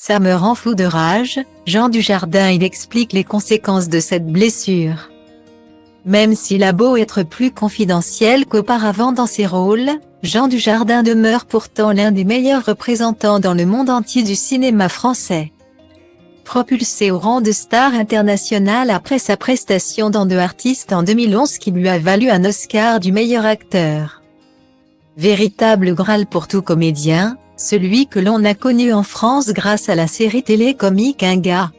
Ça me rend fou de rage, Jean Dujardin. Il explique les conséquences de cette blessure. Même s'il a beau être plus confidentiel qu'auparavant dans ses rôles, Jean Dujardin demeure pourtant l'un des meilleurs représentants dans le monde entier du cinéma français. Propulsé au rang de star internationale après sa prestation dans The Artist en 2011 qui lui a valu un Oscar du meilleur acteur. Véritable graal pour tout comédien, celui que l'on a connu en France grâce à la série télécomique Un gars.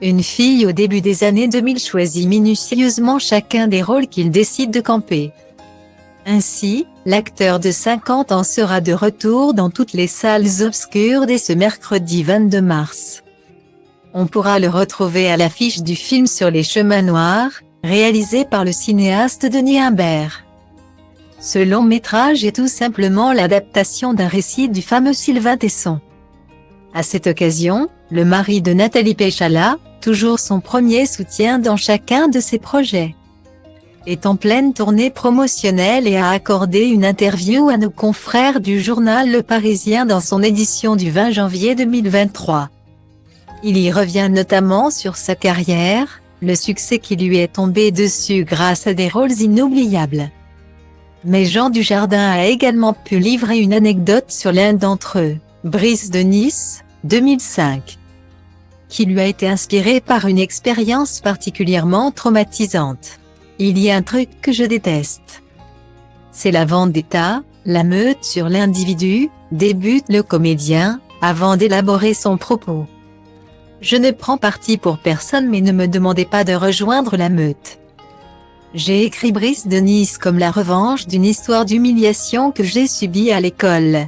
Une fille au début des années 2000 choisit minutieusement chacun des rôles qu'il décide de camper. Ainsi, l'acteur de 50 ans sera de retour dans toutes les salles obscures dès ce mercredi 22 mars. On pourra le retrouver à l'affiche du film Sur les chemins noirs, réalisé par le cinéaste Denis Imbert. Ce long métrage est tout simplement l'adaptation d'un récit du fameux Sylvain Tesson. À cette occasion, le mari de Nathalie Péchala, toujours son premier soutien dans chacun de ses projets, est en pleine tournée promotionnelle et a accordé une interview à nos confrères du journal Le Parisien dans son édition du 20 janvier 2023. Il y revient notamment sur sa carrière, le succès qui lui est tombé dessus grâce à des rôles inoubliables. Mais Jean Dujardin a également pu livrer une anecdote sur l'un d'entre eux, Brice de Nice, 2005, qui lui a été inspiré par une expérience particulièrement traumatisante. Il y a un truc que je déteste. C'est la vendetta, la meute sur l'individu, débute le comédien, avant d'élaborer son propos. Je ne prends parti pour personne mais ne me demandez pas de rejoindre la meute. J'ai écrit Brice de Nice comme la revanche d'une histoire d'humiliation que j'ai subie à l'école.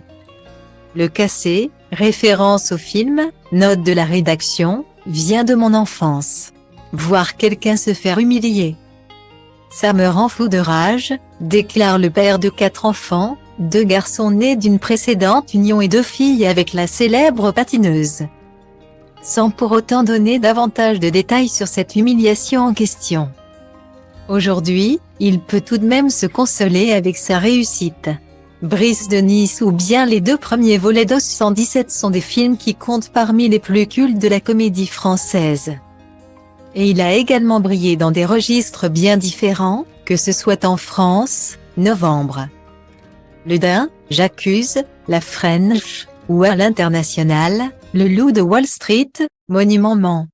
Le cassé, référence au film, note de la rédaction, vient de mon enfance. Voir quelqu'un se faire humilier. Ça me rend fou de rage, déclare le père de 4 enfants, 2 garçons nés d'une précédente union et 2 filles avec la célèbre patineuse. Sans pour autant donner davantage de détails sur cette humiliation en question. Aujourd'hui, il peut tout de même se consoler avec sa réussite. Brice de Nice ou bien les 2 premiers volets d'Os 117 sont des films qui comptent parmi les plus cultes de la comédie française. Et il a également brillé dans des registres bien différents, que ce soit en France, Novembre, Le Dain, J'accuse, La French, ou à l'international, Le Loup de Wall Street, Monument Man.